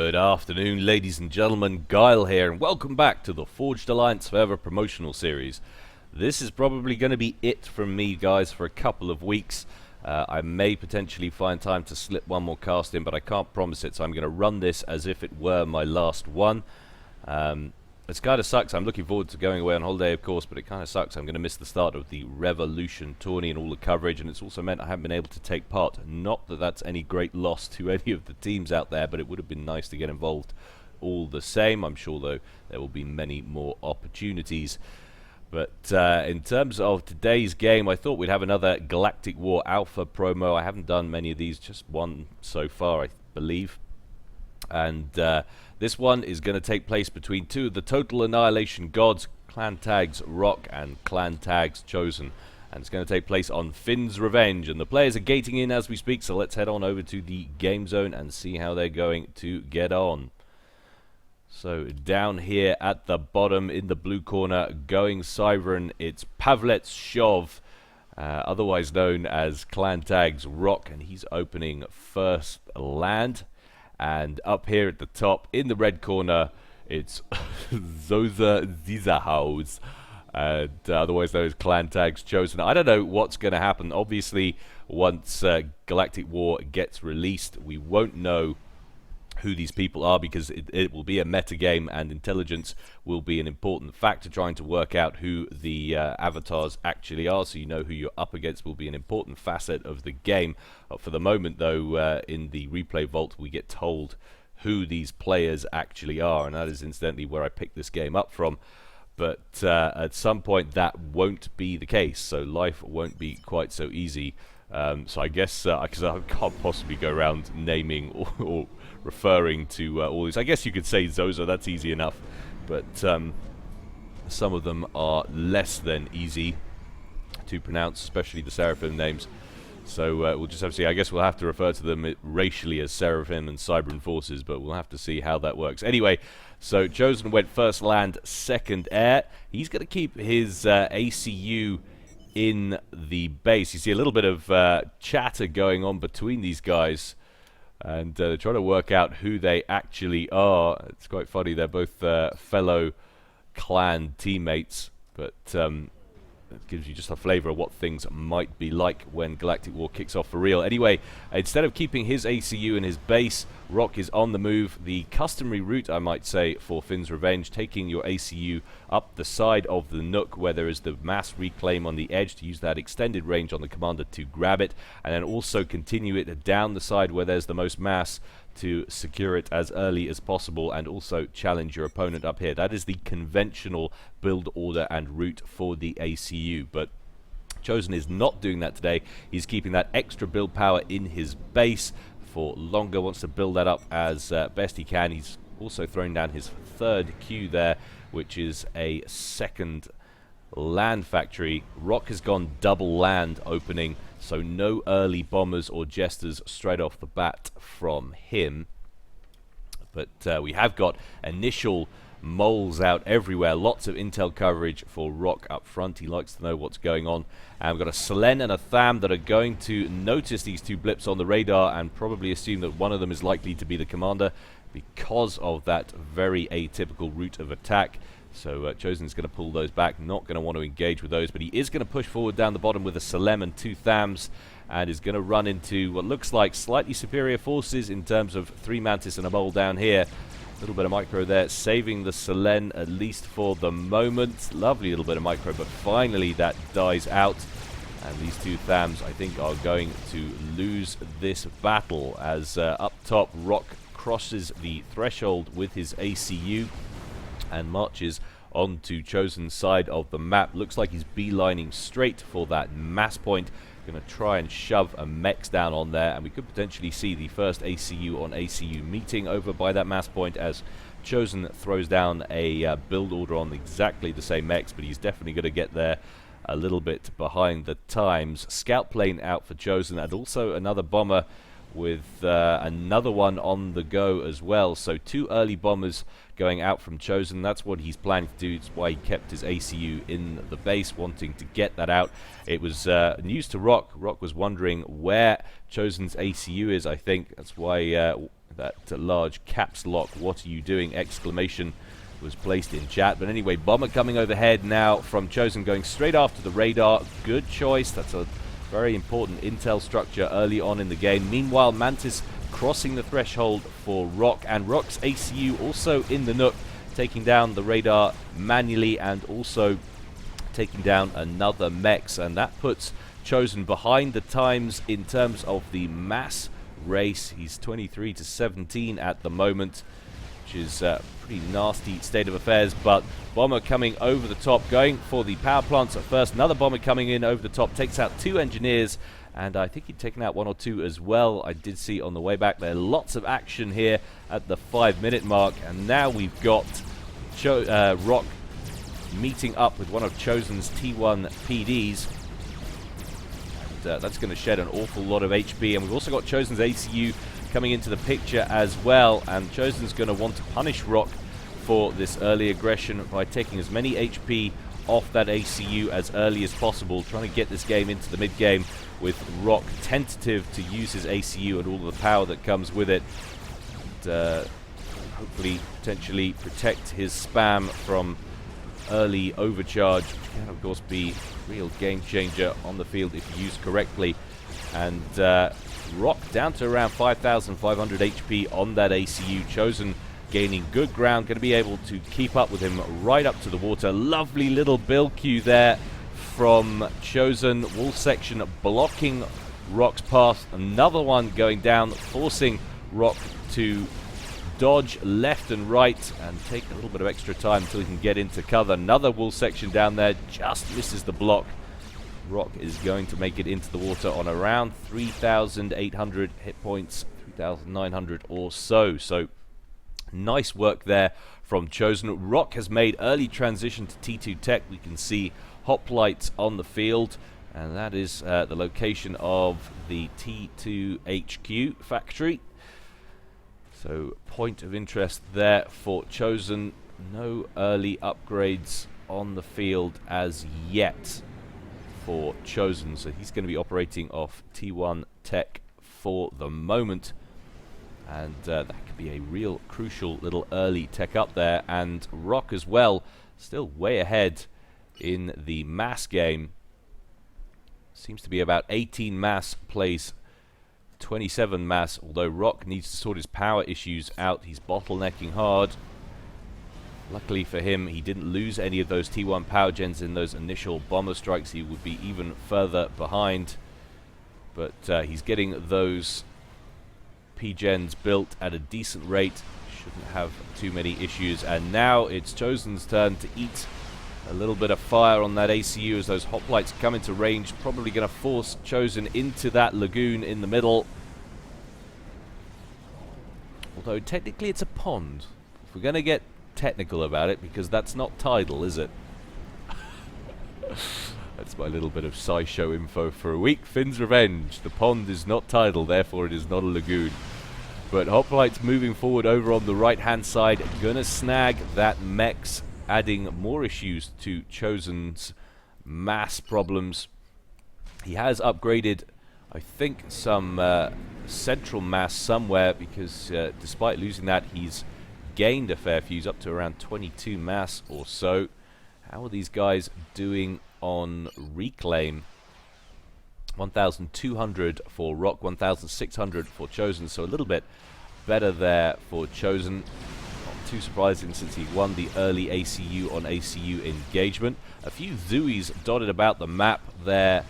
Good afternoon, ladies and gentlemen. Gyle here, and welcome back to the Forged Alliance Forever promotional series. This is probably going to be it from me, guys, for a couple of weeks. I may potentially find time to slip one more cast in, but I can't promise it, so I'm going to run this as if it were my last one. It kind of sucks. I'm looking forward to going away on holiday, of course, but it kind of sucks. I'm going to miss the start of the Revolution tourney and all the coverage, and it's also meant I haven't been able to take part. Not that that's any great loss to any of the teams out there, but it would have been nice to get involved all the same. I'm sure, though, there will be many more opportunities. But in terms of today's game, I thought we'd have another Galactic War Alpha promo. I haven't done many of these, just one so far, I believe. And this one is going to take place between two of the Total Annihilation gods, Clan Tags Rock and Clan Tags Chosen. And it's going to take place on Finn's Revenge. And the players are gating in as we speak, so let's head on over to the game zone and see how they're going to get on. So down here at the bottom in the blue corner, going Sovereign, it's Pavlets Shov, otherwise known as Clan Tags Rock, and he's opening first land. And up here at the top, in the red corner, it's Zoza Zizahaus, otherwise known as Clan Tags Chosen. I don't know what's going to happen. Obviously, once Galactic War gets released, we won't know who these people are, because it will be a meta game, and intelligence will be an important factor trying to work out who the avatars actually are, so you know who you're up against will be an important facet of the game. For the moment, though, in the replay vault we get told who these players actually are, and that is incidentally where I picked this game up from. But at some point that won't be the case, so life won't be quite so easy. So I guess, because I can't possibly go around naming or referring to all these. I guess you could say Zoza, that's easy enough. But some of them are less than easy to pronounce, especially the Seraphim names. So we'll just have to see. I guess we'll have to refer to them racially as Seraphim and Cybran Forces, but we'll have to see how that works. Anyway, so Chosen went first land, second air. He's going to keep his ACU in the base. You see a little bit of chatter going on between these guys, and they're trying to work out who they actually are. It's quite funny, they're both fellow clan teammates, but it gives you just a flavour of what things might be like when Galactic War kicks off for real. Anyway, instead of keeping his ACU in his base, Rock is on the move. The customary route, I might say, for Finn's Revenge, taking your ACU up the side of the Nook where there is the mass reclaim on the edge to use that extended range on the commander to grab it, and then also continue it down the side where there's the most mass to secure it as early as possible, and also challenge your opponent up here. That is the conventional build order and route for the ACU, but Chosen is not doing that today. He's keeping that extra build power in his base for longer, wants to build that up as best he can. He's also thrown down his third queue there, which is a second land factory. Rock has gone double land opening, so no early bombers or jesters straight off the bat from him. But we have got initial moles out everywhere, lots of intel coverage for Rock up front. He likes to know what's going on. And we've got a Selen and a Tham that are going to notice these two blips on the radar and probably assume that one of them is likely to be the commander because of that very atypical route of attack. So Chosen's going to pull those back, not going to want to engage with those, but he is going to push forward down the bottom with a Salem and two Thams, and is going to run into what looks like slightly superior forces in terms of three Mantis and a Mole down here. A little bit of micro there, saving the Selen at least for the moment. Lovely little bit of micro, but finally that dies out. And these two Thams, I think, are going to lose this battle as up top, Rock crosses the threshold with his ACU and marches onto Chosen's side of the map. Looks like he's beelining straight for that mass point. Going to try and shove a Mex down on there, and we could potentially see the first ACU on ACU meeting over by that mass point as Chosen throws down a build order on exactly the same Mex, but he's definitely going to get there a little bit behind the times. Scout plane out for Chosen, and also another bomber with another one on the go as well. So two early bombers going out from Chosen. That's what he's planning to do. It's why he kept his ACU in the base, wanting to get that out. It was news to Rock. Rock was wondering where Chosen's ACU is, I think. That's why That large caps lock, "What are you doing?" exclamation was placed in chat. But anyway, bomber coming overhead now from Chosen, going straight after the radar. Good choice. That's a very important intel structure early on in the game. Meanwhile, Mantis crossing the threshold for Rock, and Rock's ACU also in the Nook, taking down the radar manually and also taking down another Mex, and that puts Chosen behind the times in terms of the mass race. He's 23 to 17 at the moment, which is a pretty nasty state of affairs. But bomber coming over the top, going for the power plants at first. Another bomber coming in over the top, takes out 2 engineers, and I think he'd taken out 1 or 2 as well. I did see on the way back there. Lots of action here at the 5-minute mark, and now we've got Rock meeting up with one of Chosen's T1 PDs. And that's going to shed an awful lot of HP, and we've also got Chosen's ACU coming into the picture as well, and Chosen's going to want to punish Rock for this early aggression by taking as many HP off that ACU as early as possible, trying to get this game into the mid-game with Rock tentative to use his ACU and all the power that comes with it, and hopefully potentially protect his spam from early overcharge, which can of course be a real game changer on the field if used correctly. And Rock down to around 5,500 HP on that ACU. Chosen gaining good ground, going to be able to keep up with him right up to the water. Lovely little build queue there from Chosen. Wall section blocking Rock's path. Another one going down, forcing Rock to dodge left and right and take a little bit of extra time until he can get into cover. Another wall section down there, just misses the block. Rock is going to make it into the water on around 3,800 hit points, 3,900 or so. So nice work there from Chosen. Rock has made early transition to T2 Tech. We can see hoplites on the field, and that is the location of the T2 HQ factory. So point of interest there for Chosen. No early upgrades on the field as yet for Chosen, so he's going to be operating off T1 Tech for the moment, and that could be a real crucial little early tech up there. And Rock as well, still way ahead in the mass game. Seems to be about 18 mass plays 27 mass, although Rock needs to sort his power issues out. He's bottlenecking hard. Luckily for him, he didn't lose any of those T1 power gens in those initial bomber strikes. He would be even further behind, but he's getting those P-gens built at a decent rate. Shouldn't have too many issues. And now it's Chosen's turn to eat a little bit of fire on that ACU as those hoplites come into range. Probably going to force Chosen into that lagoon in the middle. Although technically it's a pond. If we're going to get technical about it, because that's not tidal, is it? That's my little bit of SciShow info for a week. Finn's Revenge. The pond is not tidal, therefore it is not a lagoon. But hoplites moving forward over on the right-hand side. Gonna snag that Mex, adding more issues to Chosen's mass problems. He has upgraded, I think, some central mass somewhere, because despite losing that, he's gained a fair few, up to around 22 mass or so. How are these guys doing on reclaim? 1,200 for Rock, 1,600 for Chosen, so a little bit better there for Chosen. Not too surprising since he won the early ACU on ACU engagement. A few Zoes dotted about the map there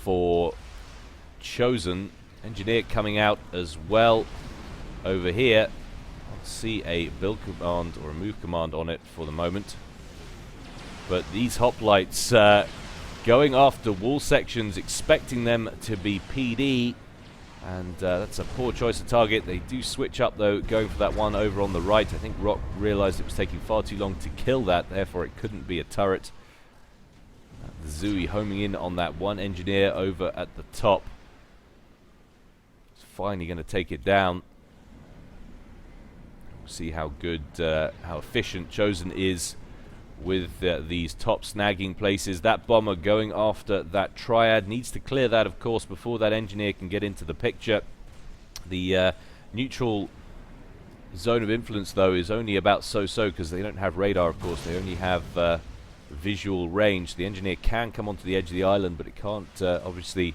for Chosen. Engineer coming out as well over here. See a build command or a move command on it for the moment, but these hoplites going after wall sections, expecting them to be PD, and that's a poor choice of target. They do switch up though, going for that one over on the right. I think Rock realized it was taking far too long to kill that, therefore it couldn't be a turret. The Zooey homing in on that one engineer over at the top. It's finally going to take it down. See how good, how efficient Chosen is with these top snagging places. That bomber going after that triad needs to clear that, of course, before that engineer can get into the picture. The neutral zone of influence, though, is only about so-so because they don't have radar, of course. They only have visual range. The engineer can come onto the edge of the island, but it can't obviously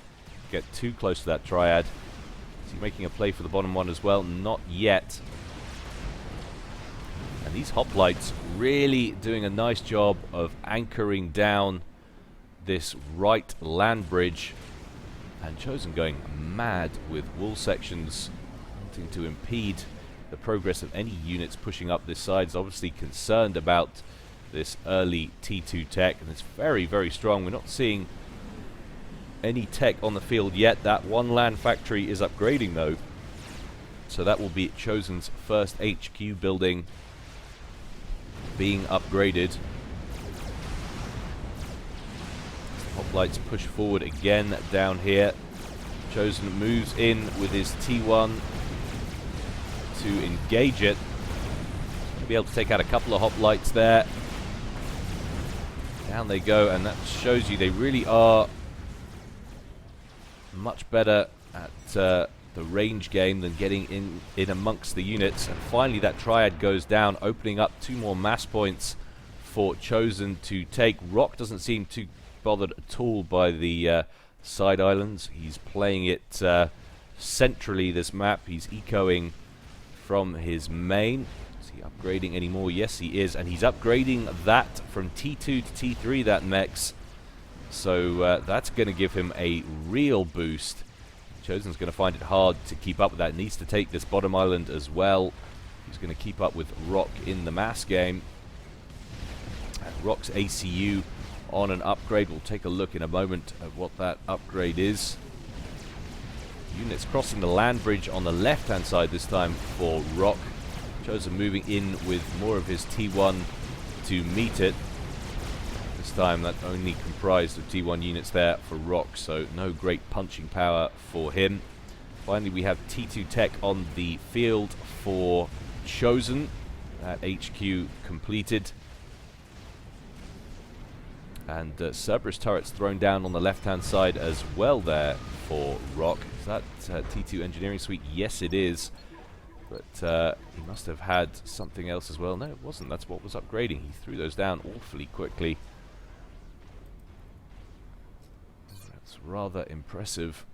get too close to that triad. Is he making a play for the bottom one as well? Not yet. And these hoplites really doing a nice job of anchoring down this right land bridge. And Chosen going mad with wall sections, wanting to impede the progress of any units pushing up this side. Is obviously concerned about this early T2 tech, and it's very, very strong. We're not seeing any tech on the field yet. That one land factory is upgrading, though. So that will be Chosen's first HQ building being upgraded. Hoplites push forward again down here. Chosen moves in with his T1 to engage it. Be able to take out a couple of hoplites there. Down they go, and that shows you they really are much better at the range game than getting in amongst the units. And finally that triad goes down, opening up 2 more mass points for Chosen to take. Rock doesn't seem too bothered at all by the side islands. He's playing it centrally, this map. He's ecoing from his main. Is he upgrading anymore? Yes, he is. And he's upgrading that from T2 to T3, that mechs. So that's going to give him a real boost. Chosen's going to find it hard to keep up with that. Needs to take this bottom island as well. He's going to keep up with Rock in the mass game. And Rock's ACU on an upgrade. We'll take a look in a moment at what that upgrade is. Units crossing the land bridge on the left-hand side this time for Rock. Chosen moving in with more of his T1 to meet it. This time that only comprised of T1 units there for Rock, so no great punching power for him. Finally, we have T2 tech on the field for Chosen. That HQ completed. And Cerberus turrets thrown down on the left-hand side as well there for Rock. Is that T2 engineering suite? Yes, it is. But he must have had something else as well. No, it wasn't. That's what was upgrading. He threw those down awfully quickly. That's rather impressive.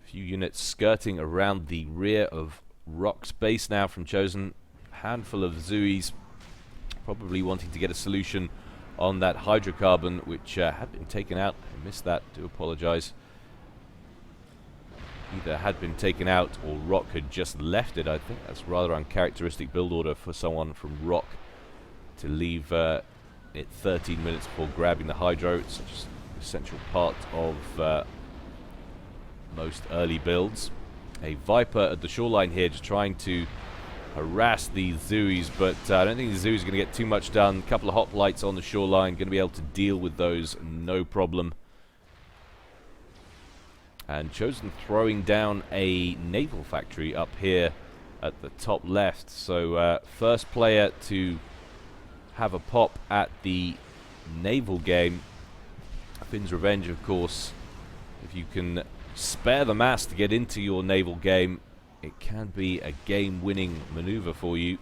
A few units skirting around the rear of Rock's base now from Chosen. Handful of Zuis probably wanting to get a solution on that hydrocarbon, which had been taken out. I missed that, do apologize. Either had been taken out or Rock had just left it. I think that's rather uncharacteristic build order for someone from Rock to leave it 13 minutes before grabbing the hydro. It's such an essential part of most early builds. A Viper at the shoreline here, just trying to harass these Zuis, but I don't think the Zuis are going to get too much done. A couple of hoplites on the shoreline, going to be able to deal with those, no problem. And Chosen throwing down a naval factory up here at the top left. So first player to have a pop at the naval game. Finn's Revenge, of course. If you can spare the mass to get into your naval game, it can be a game-winning maneuver for you.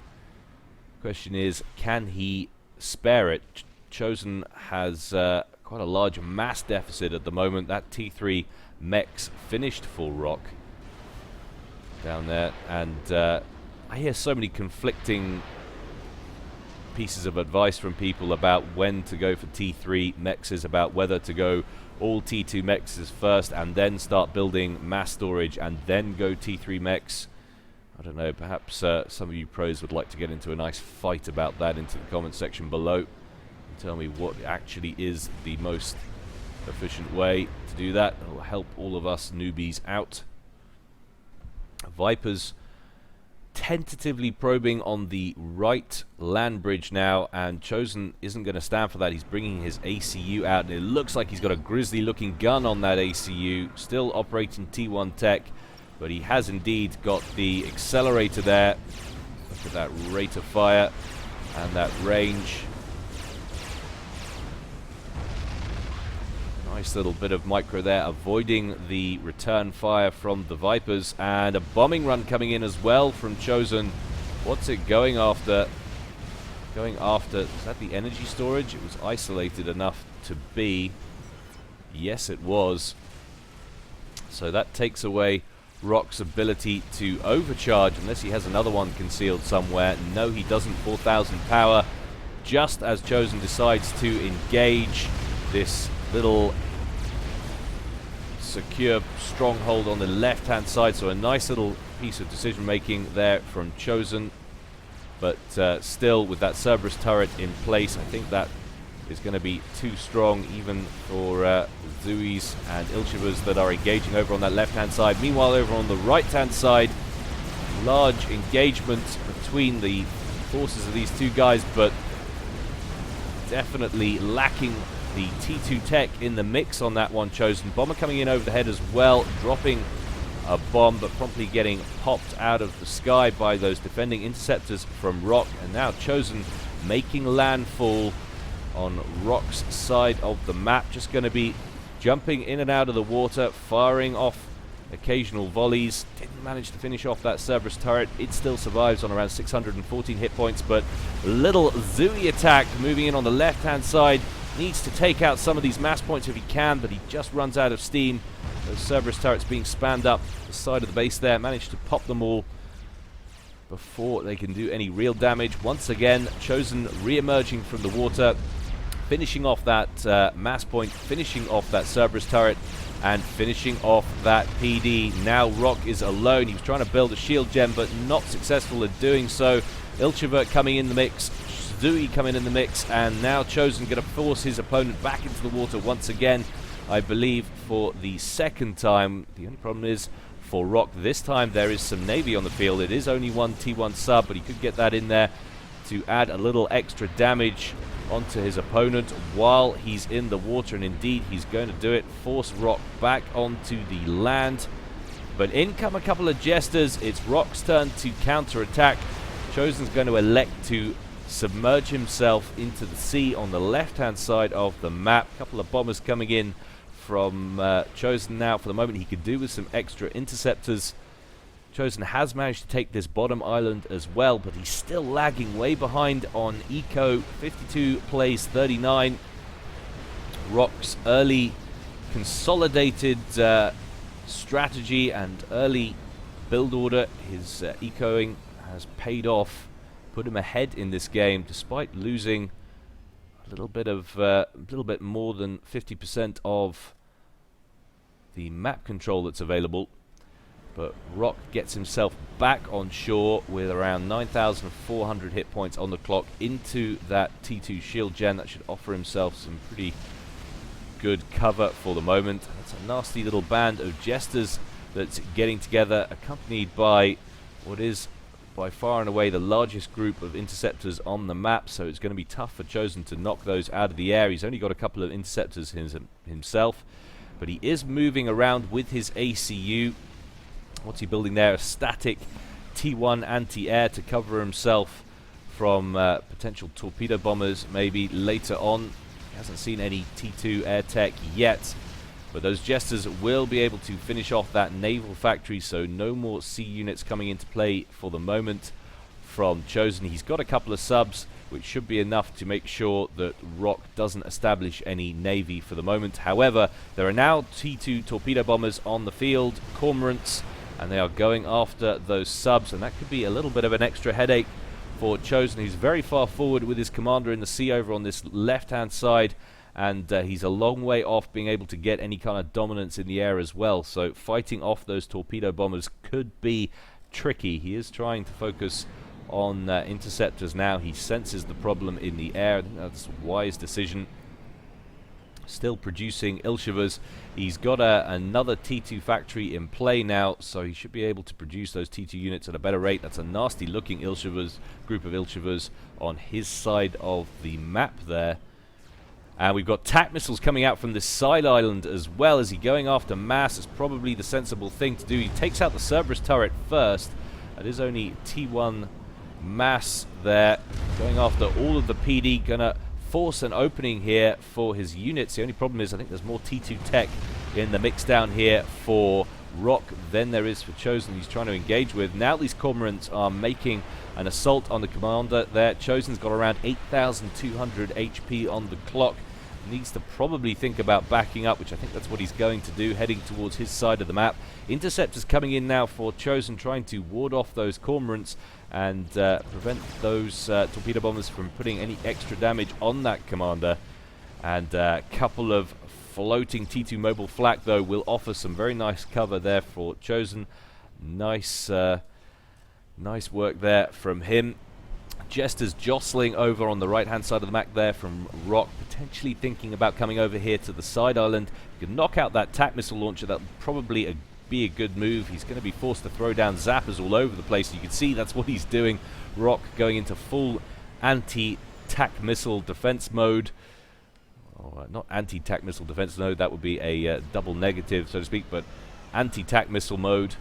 Question is, can he spare it? Chosen has quite a large mass deficit at the moment. That T3 mechs finished for Rock down there, and I hear so many conflicting pieces of advice from people about when to go for T3 mechs, about whether to go all T2 mechs first and then start building mass storage and then go T3 mechs. I don't know, perhaps some of you pros would like to get into a nice fight about that into the comment section below and tell me what actually is the most efficient way to do that. It will help all of us newbies out. Vipers tentatively probing on the right land bridge now, and Chosen isn't going to stand for that. He's bringing his ACU out, and it looks like he's got a grisly looking gun on that ACU, still operating T1 tech, but he has indeed got the accelerator there. Look at that rate of fire and that range. Nice little bit of micro there, avoiding the return fire from the Vipers, and a bombing run coming in as well from Chosen. What's it going after? Going after, is that the energy storage? It was isolated enough to be. Yes, it was. So that takes away Rock's ability to overcharge, unless he has another one concealed somewhere. No, he doesn't. 4,000 power. Just as Chosen decides to engage this little secure stronghold on the left-hand side. So a nice little piece of decision-making there from Chosen. But still, with that Cerberus turret in place, I think that is going to be too strong even for Zeus and Ilchivas that are engaging over on that left-hand side. Meanwhile, over on the right-hand side, large engagement between the forces of these two guys, but definitely lacking the T2 tech in the mix on that one. Chosen bomber coming in over the head as well, dropping a bomb, but promptly getting popped out of the sky by those defending interceptors from Rock. And now Chosen making landfall on Rock's side of the map. Just going to be jumping in and out of the water, firing off occasional volleys. Didn't manage to finish off that Cerberus turret. It still survives on around 614 hit points, but little Zooey attack moving in on the left-hand side. Needs to take out some of these mass points if he can, but he just runs out of steam. Those Cerberus turrets being spanned up the side of the base there. Managed to pop them all before they can do any real damage. Once again, Chosen re-emerging from the water, finishing off that mass point, finishing off that Cerberus turret, and finishing off that PD. Now Rock is alone. He was trying to build a shield gem, but not successful in doing so. Ilchiver coming in the mix, Zooey coming in the mix, and now Chosen going to force his opponent back into the water once again, I believe for the second time. The only problem is for Rock this time there is some Navy on the field. It is only one T1 sub, but he could get that in there to add a little extra damage onto his opponent while he's in the water, and indeed he's going to do it. Force Rock back onto the land, but in come a couple of Jesters. It's Rock's turn to counter-attack. Chosen's going to elect to submerge himself into the sea on the left-hand side of the map. A couple of bombers coming in from Chosen now. For the moment, he could do with some extra interceptors. Chosen has managed to take this bottom island as well, but he's still lagging way behind on Eco. 52 plays 39. Rock's early consolidated strategy and early build order, his ecoing has paid off. Put him ahead in this game, despite losing a little bit more than 50% of the map control that's available. But Rock gets himself back on shore with around 9,400 hit points on the clock into that T2 shield gen. That should offer himself some pretty good cover for the moment. That's a nasty little band of Jesters that's getting together, accompanied by what is by far and away the largest group of interceptors on the map, so it's going to be tough for Chosen to knock those out of the air. He's only got a couple of interceptors himself, but he is moving around with his ACU. What's he building there? A static T1 anti-air to cover himself from potential torpedo bombers maybe later on. He hasn't seen any T2 air tech yet, but those Jesters will be able to finish off that naval factory, so no more sea units coming into play for the moment from Chosen. He's got a couple of subs, which should be enough to make sure that Rock doesn't establish any navy for the moment. However, there are now T2 torpedo bombers on the field, cormorants, and they are going after those subs, and that could be a little bit of an extra headache for Chosen. He's very far forward with his commander in the sea over on this left-hand side, and he's a long way off being able to get any kind of dominance in the air as well. So fighting off those torpedo bombers could be tricky. He is trying to focus on interceptors now. He senses the problem in the air. I think that's a wise decision. Still producing Ilchivas. He's got another T2 factory in play now, so he should be able to produce those T2 units at a better rate. That's a nasty looking Ilchivas, group of Ilchivas on his side of the map there. And we've got TAC missiles coming out from this side island as well. Is he going after mass? It's probably the sensible thing to do. He takes out the Cerberus turret first. That is only T1 mass there. Going after all of the PD. Gonna force an opening here for his units. The only problem is I think there's more T2 tech in the mix down here for Rock than there is for Chosen he's trying to engage with. Now these cormorants are making an assault on the commander there. Chosen's got around 8,200 HP on the clock. Needs to probably think about backing up, which I think that's what he's going to do, heading towards his side of the map. Interceptors coming in now for Chosen, trying to ward off those cormorants and prevent those torpedo bombers from putting any extra damage on that commander. And a couple of floating T2 mobile flak, though, will offer some very nice cover there for Chosen. Nice work there from him. Jester's jostling over on the right-hand side of the map there from Rock, potentially thinking about coming over here to the side island. You can knock out that TAC missile launcher. That would probably be a good move. He's going to be forced to throw down zappers all over the place. You can see that's what he's doing. Rock going into full anti-TAC missile defense mode. Not anti-TAC missile defense mode, that would be a double negative, so to speak, but anti-TAC missile mode.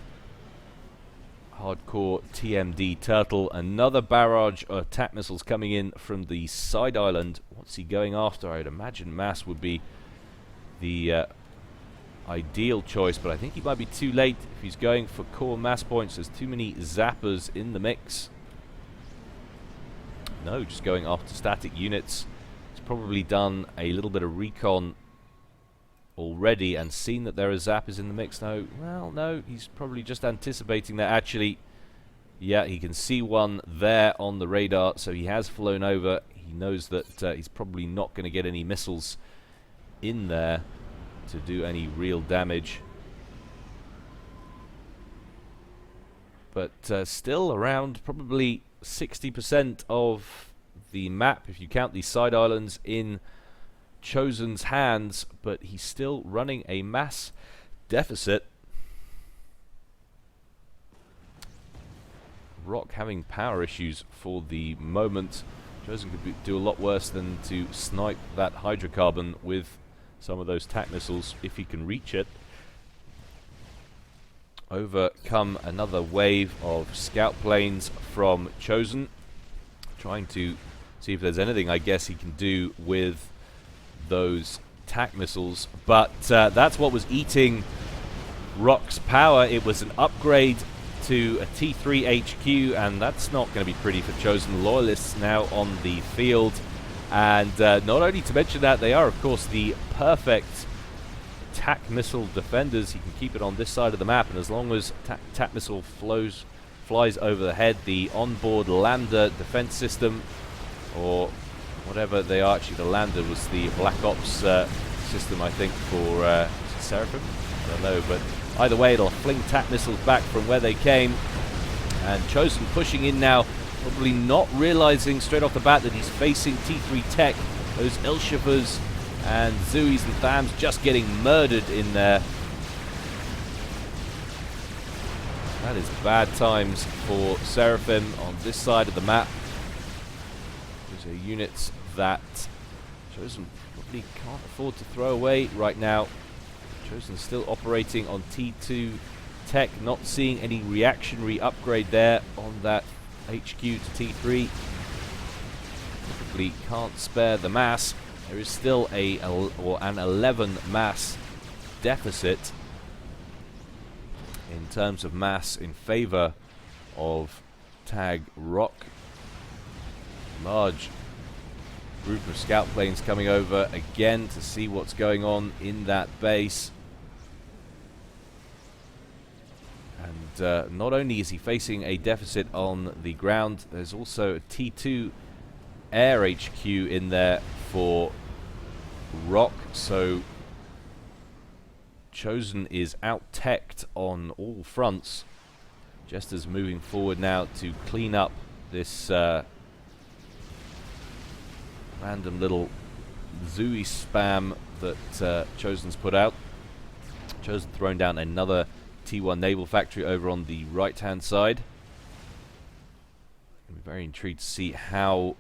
Hardcore TMD Turtle. Another barrage of TAC missiles coming in from the side island. What's he going after? I'd imagine mass would be the ideal choice, but I think he might be too late if he's going for core mass points. There's too many zappers in the mix. No, just going after static units. He's probably done a little bit of recon already and seen that there are zappers in the mix. No, well, no, he's probably just anticipating that. Actually, yeah, he can see one there on the radar, so he has flown over. He knows that he's probably not going to get any missiles in there to do any real damage. But still around probably 60% of the map, if you count these side islands, in Chosen's hands, but he's still running a mass deficit. Rock having power issues for the moment. Chosen could do a lot worse than to snipe that hydrocarbon with some of those TAC missiles if he can reach it. Overcome another wave of scout planes from Chosen, trying to see if there's anything, I guess, he can do with those TAC missiles, but that's what was eating Rock's power. It was an upgrade to a T3 HQ, and that's not going to be pretty for Chosen loyalists now on the field. And not only to mention that, they are of course the perfect TAC missile defenders. You can keep it on this side of the map, and as long as TAC missile flies over the head, the onboard lander defense system, or whatever they are. Actually, the lander was the Black Ops system, I think, for Seraphim. I don't know, but either way, it'll fling TAC missiles back from where they came. And Chosen pushing in now, probably not realizing straight off the bat that he's facing T3 tech. Those Ilshivas and Zuis and Thams just getting murdered in there. That is bad times for Seraphim on this side of the map. Those are units that Chosen probably can't afford to throw away right now. Chosen still operating on T2 tech, not seeing any reactionary upgrade there on that HQ to T3. Probably can't spare the mass. There is still an 11 mass deficit in terms of mass in favor of Tag Rock. Large group of scout planes coming over again to see what's going on in that base. And not only is he facing a deficit on the ground, there's also a T2 air HQ in there for Rock, so Chosen is out-teched on all fronts. Jester's moving forward now to clean up this random little Zooey spam that Chosen's put out. Chosen thrown down another T1 naval factory over on the right-hand side. I'm very intrigued to see how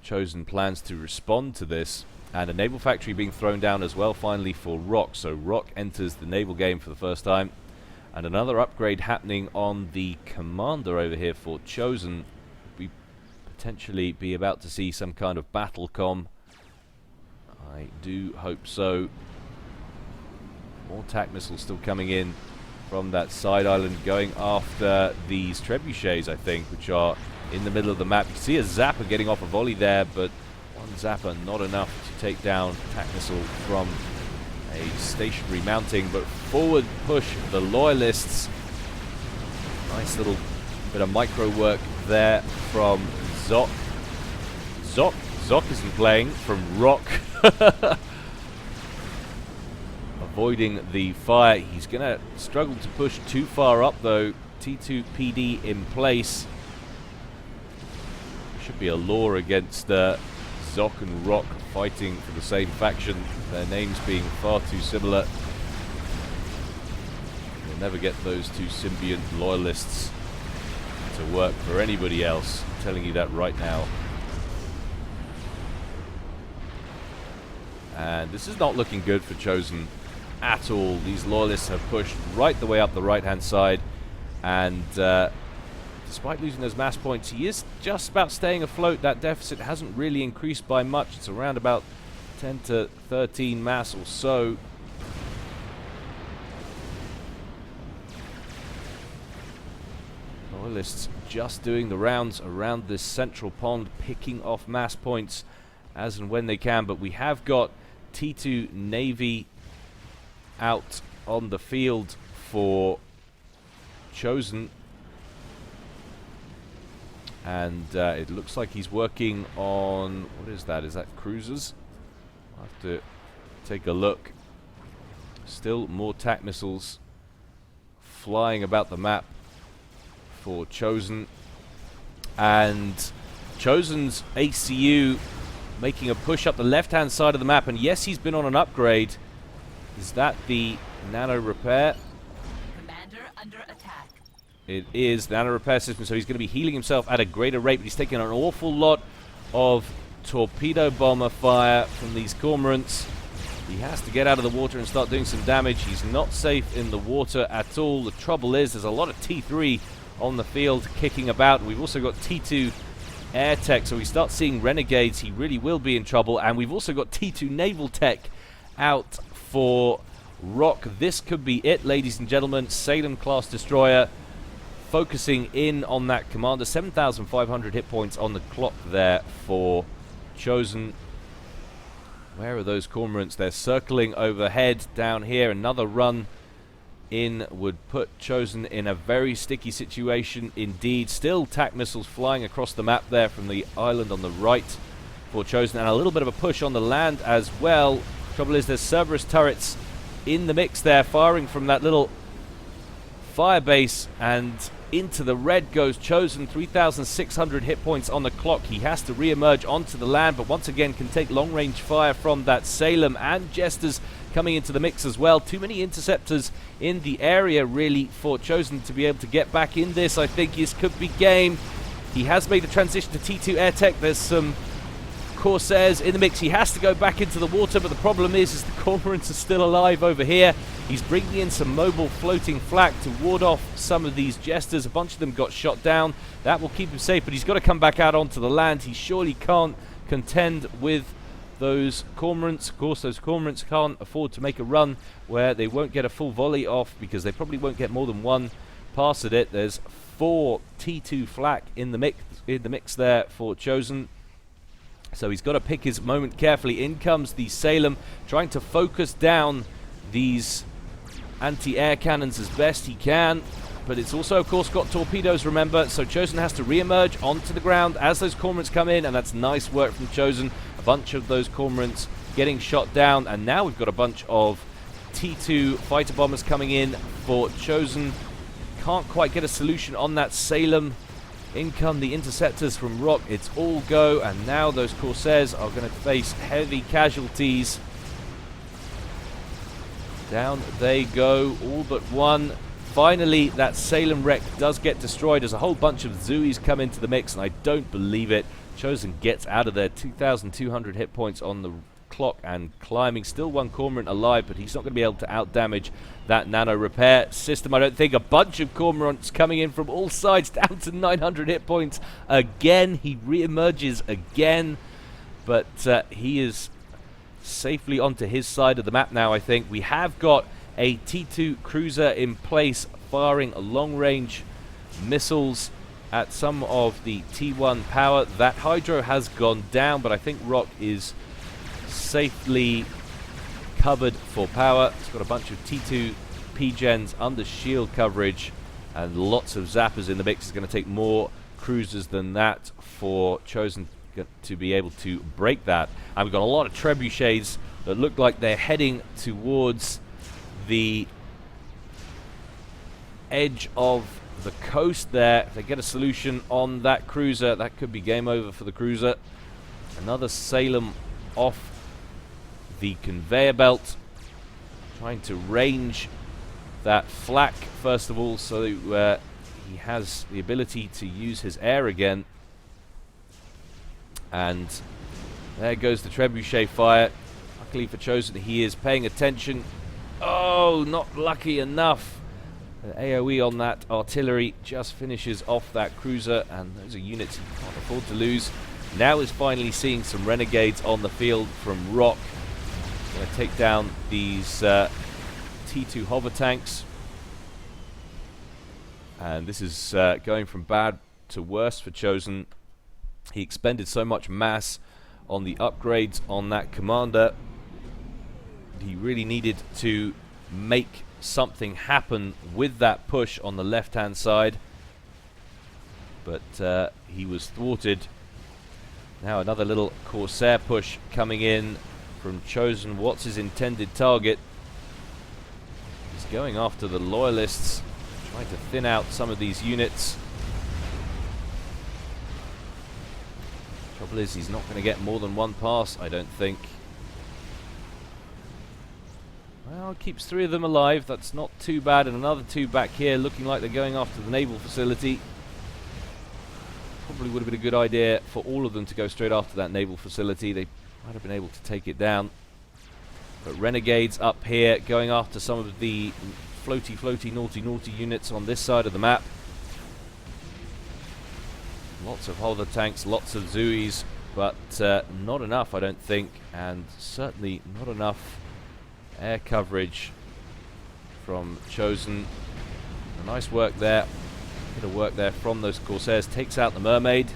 Chosen plans to respond to this. And a naval factory being thrown down as well, finally, for Rock. So Rock enters the naval game for the first time. And another upgrade happening on the commander over here for Chosen. We potentially be about to see some kind of battle com. I do hope so. More TAC missiles still coming in from that side island, going after these trebuchets, I think, which are in the middle of the map. You see a zapper getting off a volley there, but one zapper not enough to take down TAC missile from a stationary mounting. But forward push the Loyalists. Nice little bit of micro work there from Zoc. Zoc isn't playing, from Rock. Avoiding the fire. He's going to struggle to push too far up, though. T2 PD in place. Should be a law against Zoc and Rock fighting for the same faction. Their names being far too similar. You'll never get those two symbiont Loyalists to work for anybody else. I'm telling you that right now. And this is not looking good for Chosen at all. These Loyalists have pushed right the way up the right-hand side, and despite losing those mass points, he is just about staying afloat. That deficit hasn't really increased by much. It's around about 10 to 13 mass or so. Loyalists just doing the rounds around this central pond, picking off mass points as and when they can, but we have got T2 Navy out on the field for Chosen, and it looks like he's working on, what is that? Is that cruisers? I'll have to take a look. Still more TAC missiles flying about the map for Chosen, and Chosen's ACU making a push up the left-hand side of the map, and yes, he's been on an upgrade. Is that the nano repair? Commander under attack. It is the nano repair system, so he's going to be healing himself at a greater rate, but he's taking an awful lot of torpedo bomber fire from these cormorants. He has to get out of the water and start doing some damage. He's not safe in the water at all. The trouble is, there's a lot of T3 on the field kicking about. We've also got T2 air tech, so we start seeing renegades. He really will be in trouble. And we've also got T2 naval tech out for Rock. This could be it, ladies and gentlemen. Salem class destroyer focusing in on that commander. 7,500 hit points on the clock there for Chosen. Where are those cormorants? They're circling overhead down here. Another run in would put Chosen in a very sticky situation indeed. Still TAC missiles flying across the map there from the island on the right for Chosen, and a little bit of a push on the land as well. Trouble is, there's Cerberus turrets in the mix there, firing from that little fire base, and into the red goes Chosen. 3,600 hit points on the clock. He has to re-emerge onto the land, but once again can take long-range fire from that Salem, and Jesters coming into the mix as well. Too many interceptors in the area really for Chosen to be able to get back in this. I think this could be game. He has made the transition to T2 air tech. There's some Corsairs in the mix. He has to go back into the water, but the problem is the cormorants are still alive over here. He's bringing in some mobile floating flak to ward off some of these Jesters. A bunch of them got shot down. That will keep him safe, but he's got to come back out onto the land. He surely can't contend with those cormorants. Of course, those cormorants can't afford to make a run where they won't get a full volley off, because they probably won't get more than one pass at it. There's 4 T2 flak in the mix there for Chosen. So he's got to pick his moment carefully. In comes the Salem, trying to focus down these anti-air cannons as best he can. But it's also, of course, got torpedoes, remember. So Chosen has to re-emerge onto the ground as those cormorants come in, and that's nice work from Chosen. A bunch of those cormorants getting shot down, and now we've got a bunch of T2 fighter bombers coming in for Chosen. Can't quite get a solution on that Salem. In come the interceptors from Rock. It's all go, and now those Corsairs are going to face heavy casualties. Down they go, all but one. Finally, that Salem wreck does get destroyed as a whole bunch of Zooies come into the mix, and I don't believe it. Chosen gets out of there. 2,200 hit points on the clock and climbing. Still one cormorant alive, but he's not going to be able to outdamage that nano repair system. I don't think. A bunch of cormorants coming in from all sides, down to 900 hit points again. He re-emerges again, but he is safely onto his side of the map now, I think. We have got a T2 cruiser in place, firing long-range missiles at some of the T1 power. That hydro has gone down, but I think Rock is safely covered for power. It's got a bunch of T2 P-gens under shield coverage and lots of zappers in the mix. It's going to take more cruisers than that for Chosen to be able to break that. And we've got a lot of trebuchets that look like they're heading towards the edge of the coast there. If they get a solution on that cruiser, that could be game over for the cruiser. Another Salem off the conveyor belt, trying to range that flak first of all, so he has the ability to use his air again. And there goes the trebuchet fire. Luckily for Chosen, he is paying attention. Oh, not lucky enough. The AoE on that artillery just finishes off that cruiser, and those are units he can't afford to lose. Now is finally seeing some renegades on the field from Rock. Going to take down these T2 hover tanks. And this is going from bad to worse for Chosen. He expended so much mass on the upgrades on that commander. He really needed to make something happen with that push on the left-hand side. But he was thwarted. Now another little Corsair push coming in from Chosen. What's his intended target? He's going after the Loyalists, trying to thin out some of these units. Trouble is, he's not going to get more than one pass, I don't think. Well, keeps 3 of them alive. That's not too bad. And another 2 back here, looking like they're going after the naval facility. Probably would have been a good idea for all of them to go straight after that naval facility. They might have been able to take it down. But Renegades up here, going after some of the floaty, naughty units on this side of the map. Lots of hover tanks, lots of Zuis, but not enough, I don't think, and certainly not enough air coverage from Chosen. Nice work there. Bit of work there from those Corsairs. Takes out the Mermaid.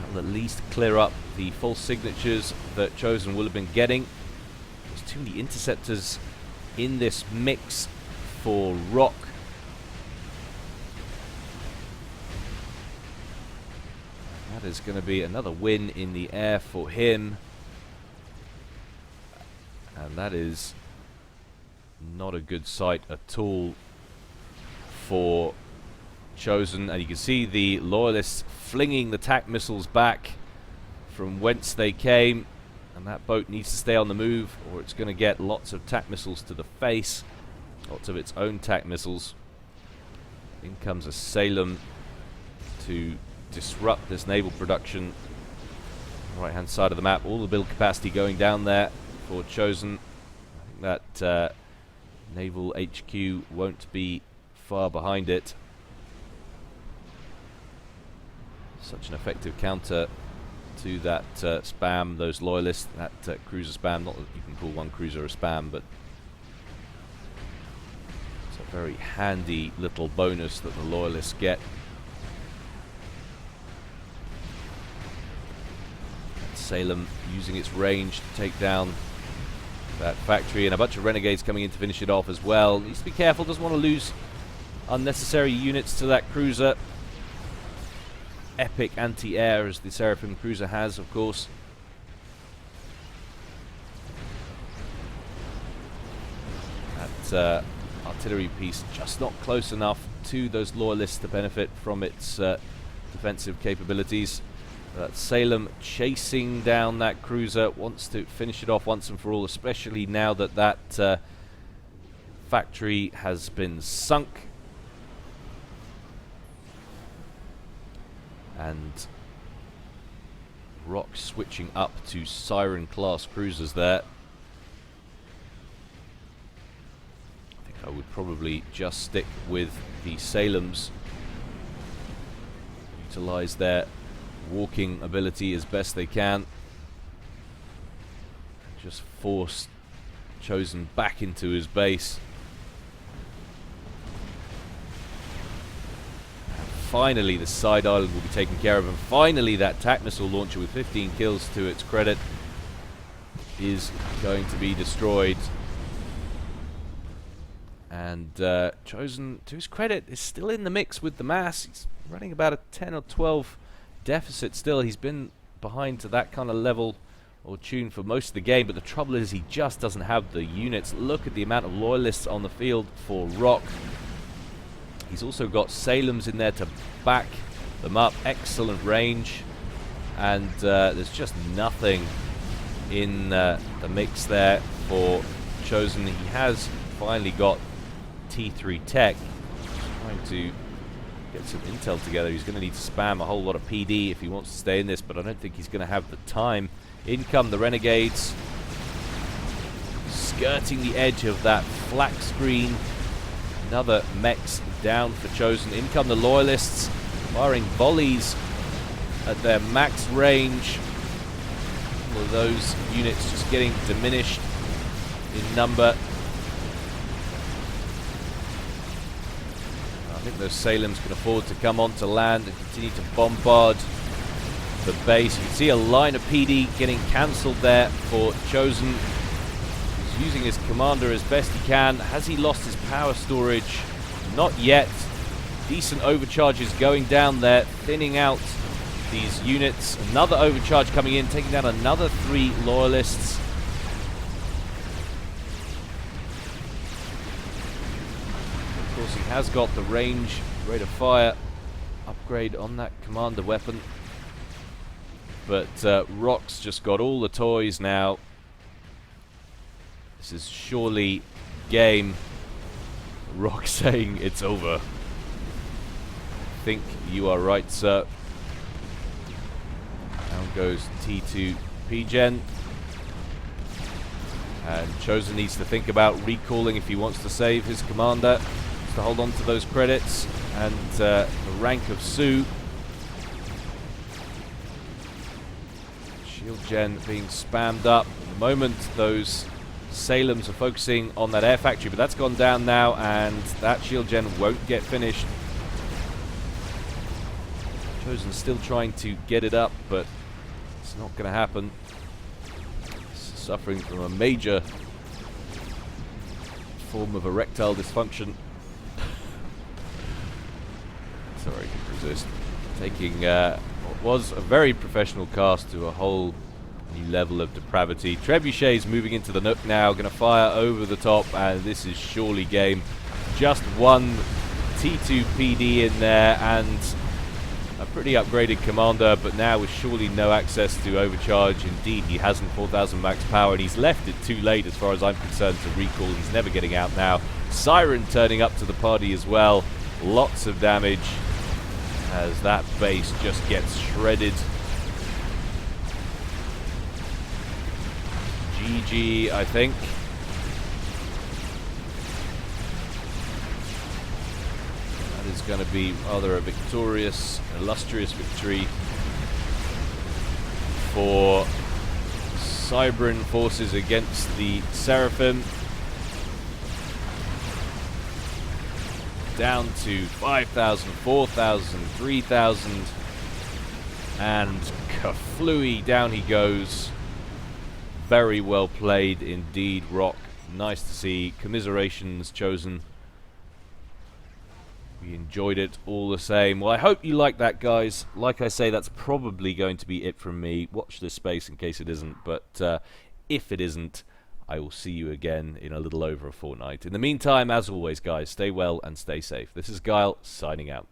That'll at least clear up the false signatures that Chosen will have been getting. There's too many interceptors in this mix for Rock. That is going to be another win in the air for him. And that is not a good sight at all for Chosen. And you can see the Loyalists flinging the TAC missiles back from whence they came. And that boat needs to stay on the move, or it's going to get lots of TAC missiles to the face. Lots of its own TAC missiles. In comes a Salem to disrupt this naval production. Right hand side of the map, all the build capacity going down there for Chosen. I think that naval HQ won't be far behind it. Such an effective counter to that spam, those Loyalists, that cruiser spam. Not that you can call one cruiser a spam, but it's a very handy little bonus that the Loyalists get. Salem using its range to take down that factory, and a bunch of Renegades coming in to finish it off as well. Needs to be careful, doesn't want to lose unnecessary units to that cruiser. Epic anti-air as the Seraphim cruiser has, of course. That artillery piece just not close enough to those Loyalists to benefit from its defensive capabilities. Salem chasing down that cruiser, wants to finish it off once and for all, especially now that that factory has been sunk. And Rock switching up to Siren class cruisers there. I think I would probably just stick with the Salems. Utilize their walking ability as best they can. Just force Chosen back into his base. And finally the side island will be taken care of, and finally that TAC missile launcher with 15 kills to its credit is going to be destroyed. And Chosen, to his credit, is still in the mix with the mass. He's running about a 10 or 12 deficit still. He's been behind to that kind of level or tune for most of the game, but the trouble is he just doesn't have the units. Look at the amount of loyalists on the field for Rock. He's also got Salems in there to back them up. Excellent range, and there's just nothing in the mix there for Chosen. He has finally got T3 tech. Trying to get some intel together. He's going to need to spam a whole lot of PD if he wants to stay in this, but I don't think he's going to have the time. In come the Renegades, skirting the edge of that flak screen. Another mechs down for Chosen. In come the Loyalists, firing volleys at their max range. All of those units just getting diminished in number. I think those Salems can afford to come onto land and continue to bombard the base. You can see a line of PD getting cancelled there for Chosen. He's using his commander as best he can. Has he lost his power storage? Not yet. Decent overcharges going down there, thinning out these units. Another overcharge coming in, taking down another 3 loyalists. Of course, he has got the range, rate of fire upgrade on that commander weapon. But Rock's just got all the toys now. This is surely game. Rock saying it's over. I think you are right, sir. Down goes T2 P-Gen. And Chosen needs to think about recalling if he wants to save his commander. Just to hold on to those credits. And the rank of Sue. Shield gen being spammed up. At the moment, those Salems are focusing on that air factory, but that's gone down now, and that shield gen won't get finished. Chosen still trying to get it up, but it's not going to happen. Suffering from a major form of erectile dysfunction. Sorry, I couldn't resist. Taking what was a very professional cast to a whole new level of depravity. Trebuchet's moving into the nook now, going to fire over the top, and this is surely game. Just one T2 PD in there, and a pretty upgraded commander, but now with surely no access to overcharge. Indeed, he hasn't 4,000 max power, and he's left it too late as far as I'm concerned to recall. He's never getting out now. Siren turning up to the party as well. Lots of damage as that base just gets shredded. GG, I think. That is going to be rather a victorious, illustrious victory for Cybran forces against the Seraphim. Down to 5,000, 4,000, 3,000, and kaflooey, down he goes. Very well played indeed, Rock. Nice to see. Commiserations, Chosen. We enjoyed it all the same. Well, I hope you liked that, guys. Like I say, that's probably going to be it from me. Watch this space in case it isn't, but if it isn't, I will see you again in a little over a fortnight. In the meantime, as always, guys, stay well and stay safe. This is Gyle, signing out.